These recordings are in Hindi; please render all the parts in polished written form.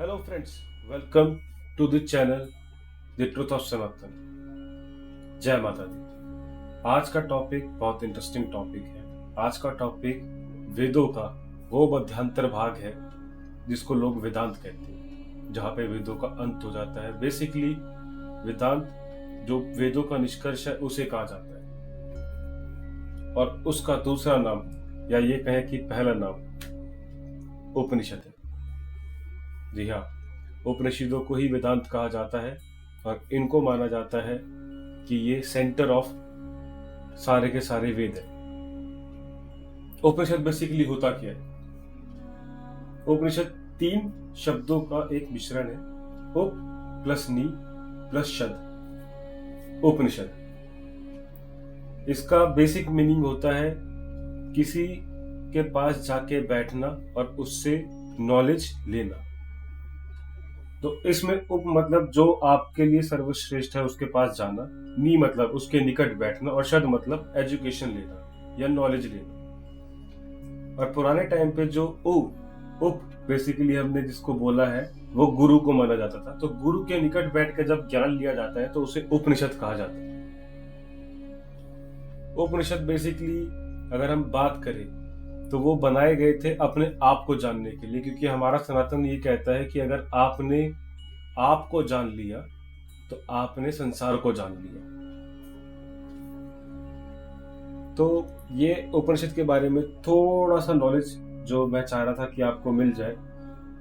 Hello friends, welcome to the channel the truth of Sanatan. जय माता दी। आज का टॉपिक बहुत इंटरेस्टिंग टॉपिक है। आज का टॉपिक वेदों का वो मध्यांतर भाग है जिसको लोग वेदांत कहते हैं, जहाँ पे वेदों का अंत हो जाता है। बेसिकली वेदांत जो वेदों का निष्कर्ष है उसे कहा जाता है, और उसका दूसरा नाम या ये कहें कि पहला नाम उपनिषद है। जी हाँ, उपनिषदों को ही वेदांत कहा जाता है और इनको माना जाता है कि ये सेंटर ऑफ सारे के सारे वेद है। उपनिषद बेसिकली होता क्या है? उपनिषद 3 शब्दों का एक मिश्रण है। उप प्लस नी प्लस शद, उपनिषद। इसका बेसिक मीनिंग होता है किसी के पास जाके बैठना और उससे नॉलेज लेना। तो इसमें उप मतलब जो आपके लिए सर्वश्रेष्ठ है उसके पास जाना, नी मतलब उसके निकट बैठना, और शद मतलब एजुकेशन लेना या नॉलेज लेना। और पुराने टाइम पे जो उप बेसिकली हमने जिसको बोला है वो गुरु को माना जाता था। तो गुरु के निकट बैठ के जब ज्ञान लिया जाता है तो उसे उपनिषद कहा जाता है। उपनिषद बेसिकली अगर हम बात करें तो वो बनाए गए थे अपने आप को जानने के लिए, क्योंकि हमारा सनातन ये कहता है कि अगर आपने आप को जान लिया तो आपने संसार को जान लिया। तो ये उपनिषद के बारे में थोड़ा सा नॉलेज जो मैं चाह रहा था कि आपको मिल जाए।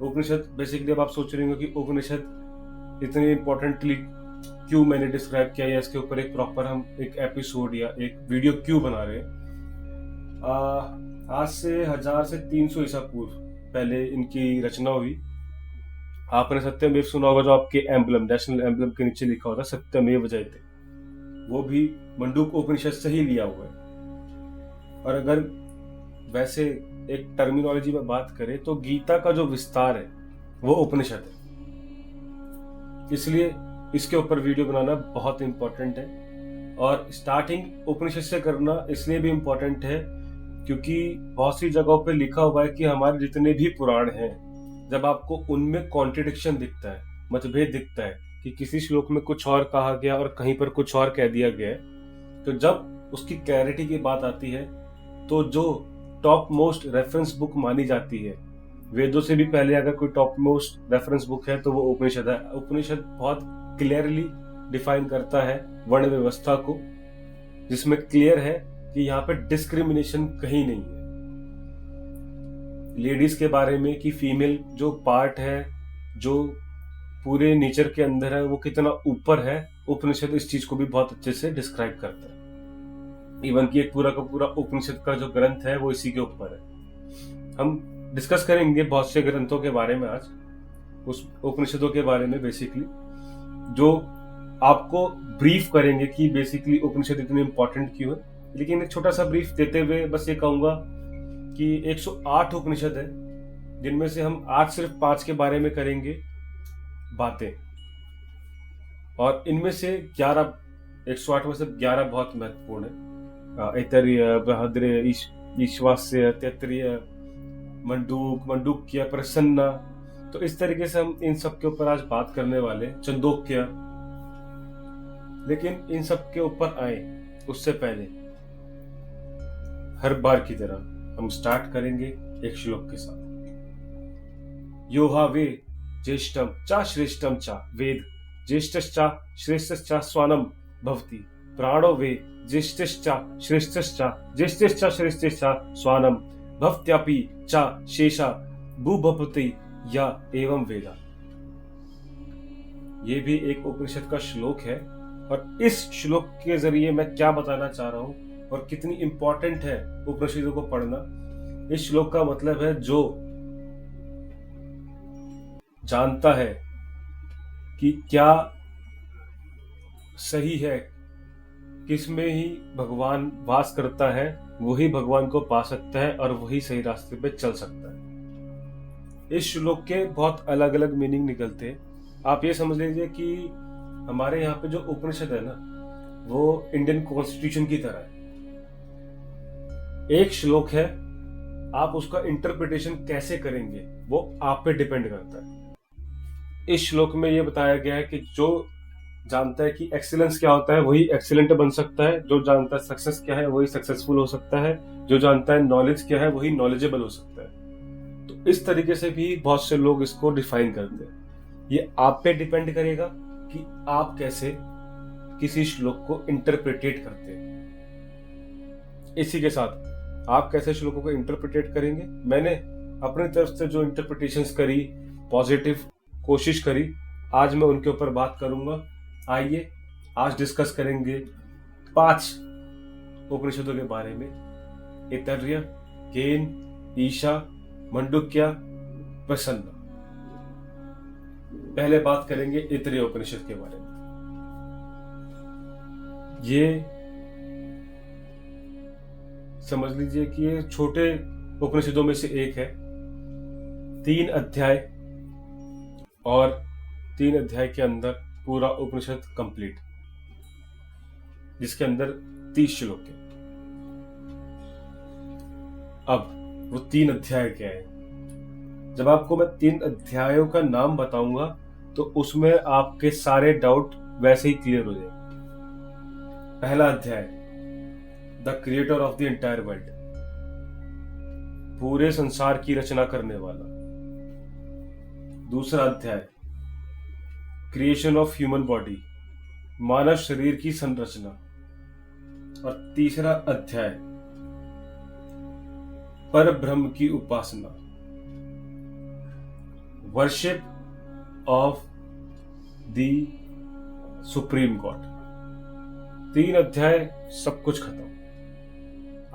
उपनिषद बेसिकली अब आप सोच रहे होंगे कि उपनिषद इतने इंपॉर्टेंटली क्यों मैंने डिस्क्राइब किया, या इसके ऊपर एक प्रॉपर हम एक एपिसोड या एक वीडियो क्यों बना रहे हैं। आज से 1000 से 300 ईसा पूर्व पहले इनकी रचना हुई। आपने सत्यमेव सुना होगा, जो आपके एम्बलम, नेशनल एम्बलम के नीचे लिखा होता है सत्यमेव जयते, वो भी मंडूक उपनिषद से ही लिया हुआ है। और अगर वैसे एक टर्मिनोलॉजी में बात करें तो गीता का जो विस्तार है वो उपनिषद है। इसलिए इसके ऊपर वीडियो बनाना बहुत इंपॉर्टेंट है। और स्टार्टिंग उपनिषद से करना इसलिए भी इंपॉर्टेंट है क्योंकि बहुत सी जगहों पे लिखा हुआ है कि हमारे जितने भी पुराण हैं, जब आपको उनमें कॉन्ट्रडिक्शन दिखता है, मतभेद दिखता है कि किसी श्लोक में कुछ और कहा गया और कहीं पर कुछ और कह दिया गया है, तो जब उसकी क्लैरिटी की बात आती है तो जो टॉप मोस्ट रेफरेंस बुक मानी जाती है, वेदों से भी पहले अगर कोई टॉप मोस्ट रेफरेंस बुक है तो वो उपनिषद है। उपनिषद बहुत क्लियरली डिफाइन करता है वर्ण व्यवस्था को, जिसमें क्लियर है कि यहाँ पे डिस्क्रिमिनेशन कहीं नहीं है। लेडीज के बारे में कि फीमेल जो पार्ट है, जो पूरे नेचर के अंदर है, वो कितना ऊपर है, उपनिषद इस चीज को भी बहुत अच्छे से डिस्क्राइब करता है। इवन कि एक पूरा का पूरा उपनिषद का जो ग्रंथ है वो इसी के ऊपर है। हम डिस्कस करेंगे बहुत से ग्रंथों के बारे में आज, उस उपनिषदों के बारे में बेसिकली, जो आपको ब्रीफ करेंगे कि बेसिकली उपनिषद इतने इंपॉर्टेंट क्यों है। लेकिन एक छोटा सा ब्रीफ देते हुए बस ये कहूंगा कि 108 उपनिषद है, जिनमें से हम आज सिर्फ 5 के बारे में करेंगे बातें। और इनमें से 11, 108 में से 11 बहुत महत्वपूर्ण है। ऐतरेय, बृहद्रय, ईश्वास्य, तैत्तिरीय, मंडूक्य, प्रसन्ना। तो इस तरीके से हम इन सब के ऊपर आज बात करने वाले, छंदोक्य। लेकिन इन सब के ऊपर आए उससे पहले हर बार की तरह हम स्टार्ट करेंगे एक श्लोक के साथ। यो हा वे ज्येष्ठम चा श्रेष्ठम चा वेद ज्येष्ठश्चा श्रेष्ठश्चा स्वानम भवति प्राणो वे ज्येष्ठश्चा श्रेष्ठश्चा ज्येष्ठश्चा श्रेष्ठश्चा स्वानम भवत्यापि चा शेषा भूभपति या एवं वेदा। ये भी एक उपनिषद का श्लोक है, और इस श्लोक के जरिए मैं क्या बताना चाह रहा हूं और कितनी इंपॉर्टेंट है उपनिषदों को पढ़ना। इस श्लोक का मतलब है जो जानता है कि क्या सही है, किसमें ही भगवान वास करता है, वही भगवान को पा सकता है और वही सही रास्ते पे चल सकता है। इस श्लोक के बहुत अलग अलग मीनिंग निकलते हैं। आप ये समझ लीजिए कि हमारे यहाँ पे जो उपनिषद है ना, वो इंडियन कॉन्स्टिट्यूशन की तरह है। एक श्लोक है, आप उसका इंटरप्रिटेशन कैसे करेंगे वो आप पे डिपेंड करता है। इस श्लोक में ये बताया गया है कि जो जानता है कि एक्सीलेंस क्या होता है वही एक्सीलेंट बन सकता है, जो जानता है सक्सेस क्या है वही सक्सेसफुल हो सकता है, जो जानता है नॉलेज क्या है वही नॉलेजेबल हो सकता है। तो इस तरीके से भी बहुत से लोग इसको डिफाइन करते हैं। ये आप पे डिपेंड करेगा कि आप कैसे किसी श्लोक को इंटरप्रिटेट करते हैं। इसी के साथ आप कैसे श्लोकों को इंटरप्रिटेट करेंगे, मैंने अपनी तरफ से जो इंटरप्रिटेशंस करी, पॉजिटिव कोशिश करी, आज मैं उनके ऊपर बात करूंगा। आइए आज डिस्कस करेंगे 5 उपनिषदों के बारे में: ऐतरेय, केन, ईशा, मंडूक्य, प्रसन्न। पहले बात करेंगे ऐतरेय उपनिषद के बारे में। ये समझ लीजिए कि ये छोटे उपनिषदों में से एक है। 3 अध्याय और 3 अध्याय के अंदर पूरा उपनिषद कंप्लीट, जिसके अंदर 30 श्लोक है। अब वो 3 अध्याय क्या है? जब आपको मैं 3 अध्यायों का नाम बताऊंगा तो उसमें आपके सारे डाउट वैसे ही क्लियर हो जाएंगे। पहला अध्याय, the creator of the entire world, पूरे संसार की रचना करने वाला। दूसरा अध्याय, क्रिएशन ऑफ ह्यूमन बॉडी, मानव शरीर की संरचना। और तीसरा अध्याय, पर ब्रह्म की उपासना, worship of the supreme god. 3 अध्याय, सब कुछ खत्म।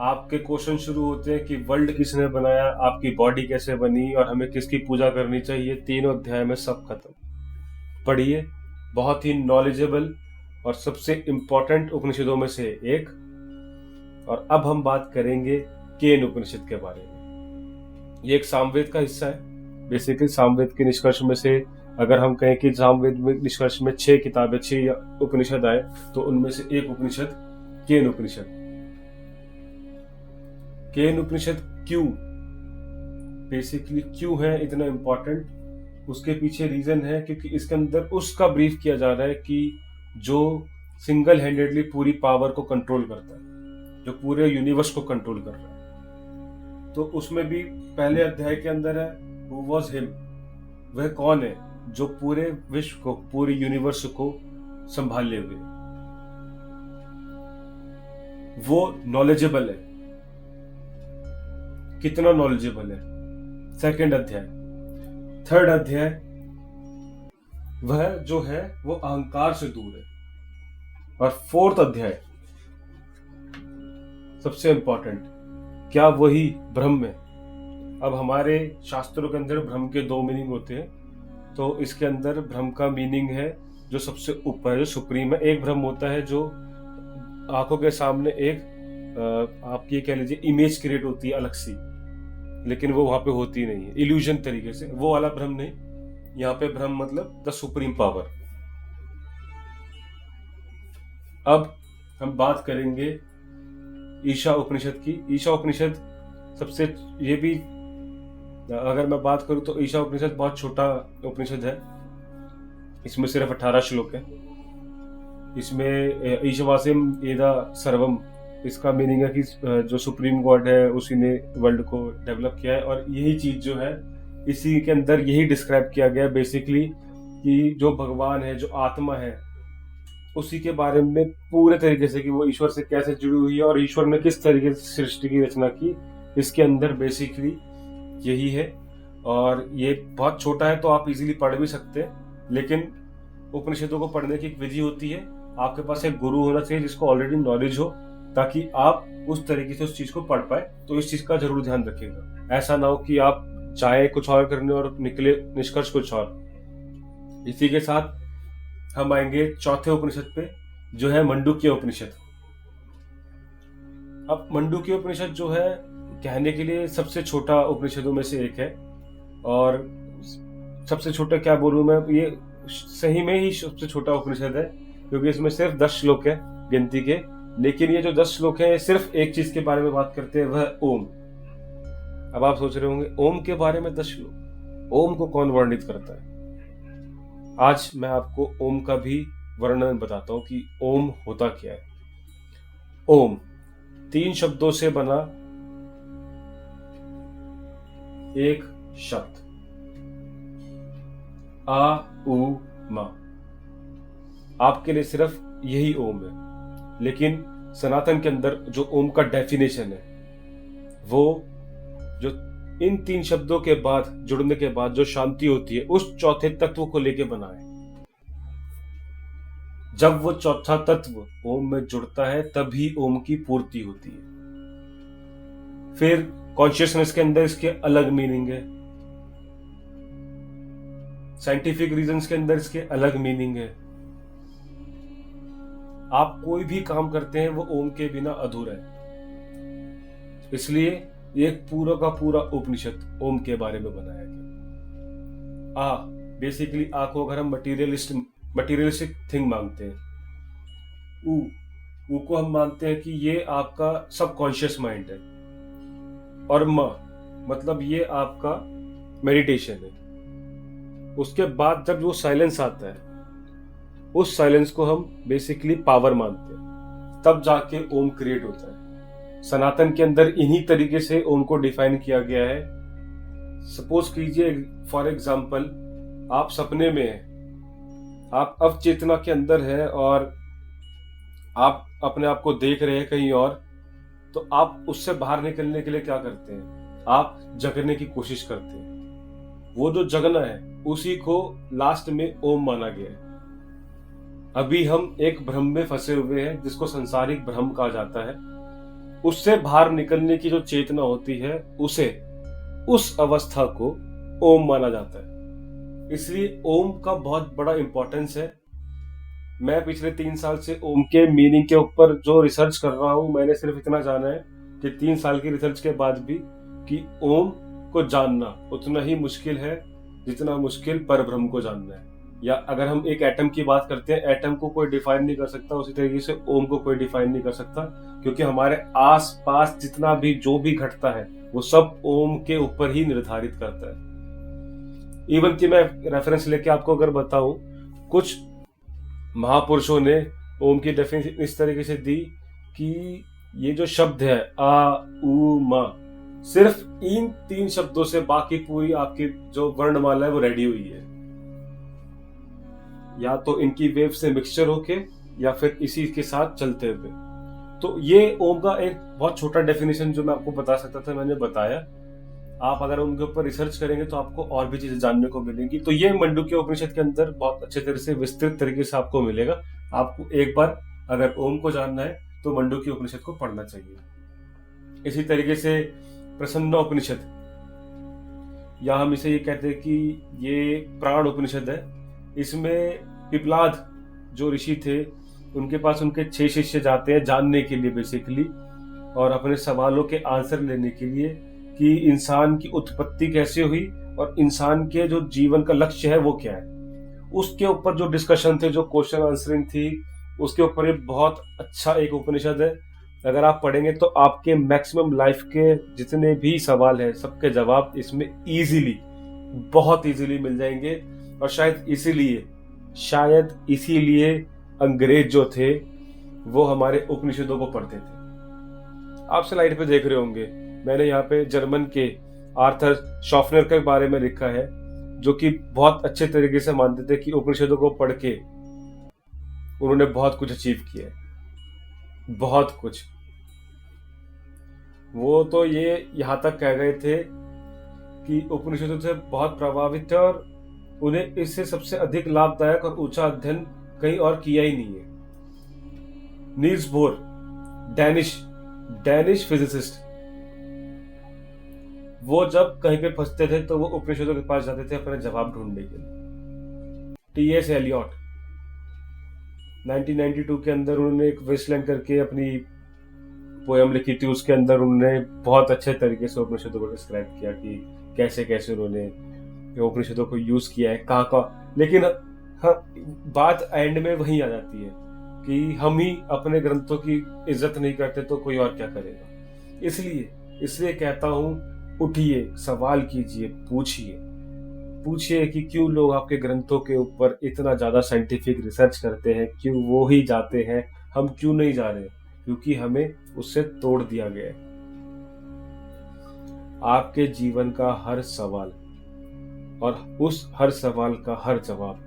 आपके क्वेश्चन शुरू होते हैं कि वर्ल्ड किसने बनाया, आपकी बॉडी कैसे बनी और हमें किसकी पूजा करनी चाहिए। 3 अध्याय में सब खत्म। पढ़िए, बहुत ही नॉलेजेबल और सबसे इंपॉर्टेंट उपनिषदों में से एक। और अब हम बात करेंगे केन उपनिषद के बारे में। ये एक सामवेद का हिस्सा है। बेसिकली सामवेद के निष्कर्ष में से अगर हम कहें कि सामवेद में निष्कर्ष में 6 किताबें, 6 उपनिषद आए, तो उनमें से एक उपनिषद केन उपनिषद। केन उपनिषद क्यों, बेसिकली क्यों है इतना इंपॉर्टेंट, उसके पीछे रीजन है क्योंकि इसके अंदर उसका ब्रीफ किया जा रहा है कि जो सिंगल हैंडेडली पूरी पावर को कंट्रोल करता है, जो पूरे यूनिवर्स को कंट्रोल कर रहा है। तो उसमें भी पहले अध्याय के अंदर है हु वाज हिम, वह कौन है जो पूरे विश्व को, पूरी यूनिवर्स को संभाले हुए। वो नॉलेजेबल है, कितना नॉलेजेबल है। सेकंड अध्याय। थर्ड अध्याय, वह जो है वो अहंकार से दूर है। और फोर्थ अध्याय सबसे इंपॉर्टेंट, क्या वही ब्रह्म है। अब हमारे शास्त्रों के अंदर ब्रह्म के 2 मीनिंग होते हैं, तो इसके अंदर ब्रह्म का मीनिंग है जो सबसे ऊपर है, जो सुप्रीम है। एक ब्रह्म होता है जो आंखों के सामने एक आपकी कह लीजिए इमेज क्रिएट होती है अलग सी, लेकिन वो वहां पे होती नहीं है, इल्यूजन तरीके से, वो वाला ब्रह्म नहीं। यहाँ पे ब्रह्म मतलब द सुप्रीम पावर। अब हम बात करेंगे ईशा उपनिषद की। ईशा उपनिषद सबसे, ये भी अगर मैं बात करूं तो ईशा उपनिषद बहुत छोटा उपनिषद है। इसमें सिर्फ 18 श्लोक है। इसमें ईशवासिम एदा सर्वम, इसका मीनिंग है कि जो सुप्रीम गॉड है उसी ने वर्ल्ड को डेवलप किया है। और यही चीज जो है इसी के अंदर यही डिस्क्राइब किया गया बेसिकली कि जो भगवान है, जो आत्मा है, उसी के बारे में पूरे तरीके से कि वो ईश्वर से कैसे जुड़ी हुई है और ईश्वर ने किस तरीके से सृष्टि की रचना की। इसके अंदर बेसिकली यही है। और ये बहुत छोटा है तो आप इजीली पढ़ भी सकते हैं, लेकिन उपनिषदों को पढ़ने की एक विधि होती है। आपके पास एक गुरु होना चाहिए जिसको ऑलरेडी नॉलेज हो, ताकि आप उस तरीके से उस चीज को पढ़ पाए। तो इस चीज का जरूर ध्यान रखिएगा। ऐसा ना हो कि आप चाहे कुछ और करने और निकले निष्कर्ष कुछ और। इसी के साथ हम आएंगे चौथे उपनिषद पे, जो है मंडूक्य उपनिषद। अब मंडूक्य उपनिषद जो है कहने के लिए सबसे छोटा उपनिषदों में से एक है। और सबसे छोटा क्या बोलूं मैं, ये सही में ही सबसे छोटा उपनिषद है क्योंकि इसमें सिर्फ 10 श्लोक है गिनती के। लेकिन ये जो 10 श्लोक है सिर्फ एक चीज के बारे में बात करते हैं, वह ओम। अब आप सोच रहे होंगे ओम के बारे में 10 श्लोक, ओम को कौन वर्णित करता है? आज मैं आपको ओम का भी वर्णन बताता हूं कि ओम होता क्या है। ओम 3 शब्दों से बना एक शब्द, आ उ मा। आपके लिए सिर्फ यही ओम है, लेकिन सनातन के अंदर जो ओम का डेफिनेशन है वो जो इन 3 शब्दों के बाद जुड़ने के बाद जो शांति होती है उस चौथे तत्व को लेके बना है। जब वो चौथा तत्व ओम में जुड़ता है तभी ओम की पूर्ति होती है। फिर कॉन्शियसनेस के अंदर इसके अलग मीनिंग है, साइंटिफिक रीजंस के अंदर इसके अलग मीनिंग है। आप कोई भी काम करते हैं वो ओम के बिना अधूरा है। इसलिए एक पूरा का पूरा उपनिषद ओम के बारे में बनाया गया। बेसिकली आ को अगर हम मटीरियलिस्टिक थिंग मांगते हैं, ऊ को हम मानते हैं कि ये आपका सबकॉन्शियस माइंड है, और म मतलब ये आपका मेडिटेशन है। उसके बाद जब वो साइलेंस आता है उस साइलेंस को हम बेसिकली पावर मानते हैं, तब जाके ओम क्रिएट होता है। सनातन के अंदर इन्हीं तरीके से ओम को डिफाइन किया गया है। सपोज कीजिए फॉर एग्जांपल आप सपने में हैं, आप अवचेतना के अंदर हैं और आप अपने आप को देख रहे हैं कहीं और, तो आप उससे बाहर निकलने के लिए क्या करते हैं? आप जगने की कोशिश करते हैं। वो जो जगना है उसी को लास्ट में ओम माना गया है। अभी हम एक भ्रम में फंसे हुए हैं जिसको संसारिक भ्रम कहा जाता है। उससे बाहर निकलने की जो चेतना होती है उसे, उस अवस्था को ओम माना जाता है। इसलिए ओम का बहुत बड़ा इंपॉर्टेंस है। मैं पिछले 3 साल से ओम के मीनिंग के ऊपर जो रिसर्च कर रहा हूं, मैंने सिर्फ इतना जाना है कि 3 साल की रिसर्च के बाद भी कि ओम को जानना उतना ही मुश्किल है जितना मुश्किल परब्रह्म को जानना है। या अगर हम एक एटम की बात करते हैं, एटम को कोई डिफाइन नहीं कर सकता, उसी तरीके से ओम को कोई डिफाइन नहीं कर सकता, क्योंकि हमारे आस पास जितना भी जो भी घटता है वो सब ओम के ऊपर ही निर्धारित करता है। इवन कि मैं रेफरेंस लेके आपको अगर बताऊं, कुछ महापुरुषों ने ओम की डेफिनेशन इस तरीके से दी कि ये जो शब्द है आ उ मा, सिर्फ इन 3 शब्दों से बाकी पूरी आपकी जो वर्णमाला है वो रेडी हुई है। या तो इनकी वेव से मिक्सचर होके या फिर इसी के साथ चलते हुए। तो ये ओम का एक बहुत छोटा डेफिनेशन जो मैं आपको बता सकता था, मैंने बताया। आप अगर उनके ऊपर रिसर्च करेंगे तो आपको और भी चीजें जानने को मिलेंगी। तो ये मंडूक्य उपनिषद के अंदर बहुत अच्छे तरह से विस्तृत तरीके से आपको मिलेगा। आपको एक बार अगर ओम को जानना है तो मंडूक्य उपनिषद को पढ़ना चाहिए। इसी तरीके से प्रसन्न उपनिषद, या हम इसे ये कहते हैं कि ये प्राण उपनिषद है। इसमें पिपलाद जो ऋषि थे, उनके पास उनके 6 शिष्य जाते हैं जानने के लिए बेसिकली, और अपने सवालों के आंसर लेने के लिए कि इंसान की उत्पत्ति कैसे हुई और इंसान के जो जीवन का लक्ष्य है वो क्या है। उसके ऊपर जो डिस्कशन थे, जो क्वेश्चन आंसरिंग थी, उसके ऊपर ये बहुत अच्छा एक उपनिषद है। अगर आप पढ़ेंगे तो आपके मैक्सिमम लाइफ के जितने भी सवाल हैं सबके जवाब इसमें इजीली, बहुत इजीली मिल जाएंगे। और शायद इसीलिए अंग्रेज जो थे वो हमारे उपनिषदों को पढ़ते थे। आप स्लाइड पे देख रहे होंगे, मैंने यहाँ पे जर्मन के आर्थर शॉफनर के बारे में लिखा है, जो कि बहुत अच्छे तरीके से मानते थे कि उपनिषदों को पढ़ के उन्होंने बहुत कुछ अचीव किया है, बहुत कुछ। वो तो ये यहाँ तक कह गए थे कि उपनिषदों से बहुत प्रभावित थे और उन्हें इससे सबसे अधिक लाभदायक और ऊंचा अध्ययन कहीं और किया ही नहीं है। नील्स बोर, डैनिश फिजिसिस्ट, वो जब कहीं पे फंसते थे तो वो उपनिषदों के पास जाते थे अपने जवाब ढूंढने के लिए। टी.एस. एलियट 1992 के अंदर उन्होंने एक वेस्टलैंड करके अपनी पोयम लिखी थी, उसके अंदर उन्होंने बहुत अच्छे तरीके से उपनिषदों को डिस्क्राइब किया कि कैसे कैसे उन्होंने उपनिषदों को यूज किया है, कहाँ। लेकिन हाँ, बात एंड में वही आ जाती है कि हम ही अपने ग्रंथों की इज्जत नहीं करते तो कोई और क्या करेगा। इसलिए कहता हूं, उठिए, सवाल कीजिए, पूछिए, पूछिए कि क्यों लोग आपके ग्रंथों के ऊपर इतना ज़्यादा साइंटिफिक रिसर्च करते हैं, क्यों वो ही जाते हैं, हम क्यों नहीं जा रहे? क्योंकि हमें उससे तोड़ दिया गया है। आपके जीवन का हर सवाल और उस हर सवाल का हर जवाब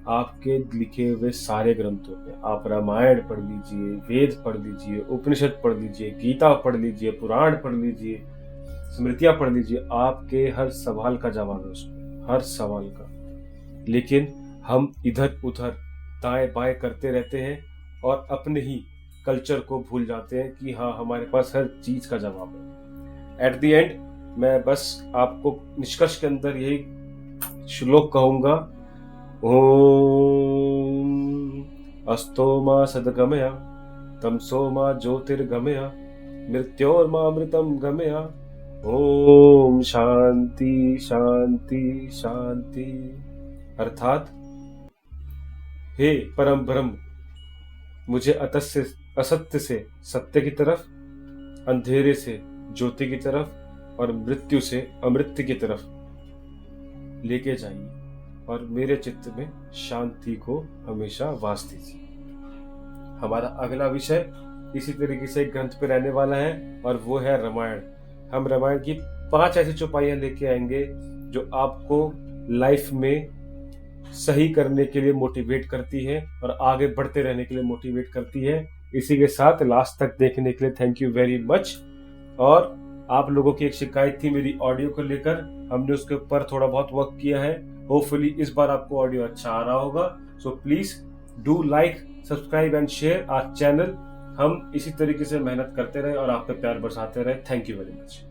आपके लिखे हुए सारे ग्रंथों में। आप रामायण पढ़ लीजिए, वेद पढ़ लीजिए, उपनिषद पढ़ लीजिए, गीता पढ़ लीजिए, पुराण पढ़ लीजिए, स्मृतियां पढ़ लीजिए, आपके हर सवाल का जवाब है उसमें, हर सवाल का। लेकिन हम इधर उधर दाएं बाएं करते रहते हैं और अपने ही कल्चर को भूल जाते हैं कि हाँ, हमारे पास हर चीज का जवाब है। एट द एंड मैं बस आपको निष्कर्ष के अंदर यही श्लोक कहूंगा, ओम अस्तो मा सद्गमया तमसो मा ज्योतिर्गमया मृत्योर्मामृतम गमया। ओम शांति शांति शांति। अर्थात हे परम ब्रह्म, मुझे असत्य से सत्य की तरफ, अंधेरे से ज्योति की तरफ और मृत्यु से अमृत की तरफ लेके जाइए और मेरे चित्त में शांति को हमेशा वास दीजिए। हमारा अगला विषय इसी तरीके से एक ग्रंथ पे रहने वाला है और वो है रामायण। हम रामायण की 5 ऐसी चौपाइयां लेके आएंगे जो आपको लाइफ में सही करने के लिए मोटिवेट करती है और आगे बढ़ते रहने के लिए मोटिवेट करती है। इसी के साथ लास्ट तक देखने के लिए थैंक यू वेरी मच। और आप लोगों की एक शिकायत थी मेरी ऑडियो को लेकर, हमने उसके ऊपर थोड़ा बहुत वर्क किया है। होपफुली इस बार आपको ऑडियो अच्छा आ रहा होगा। So please do like, subscribe and share our channel. हम इसी तरीके से मेहनत करते रहे और आप पे प्यार बरसाते रहे। Thank you very much.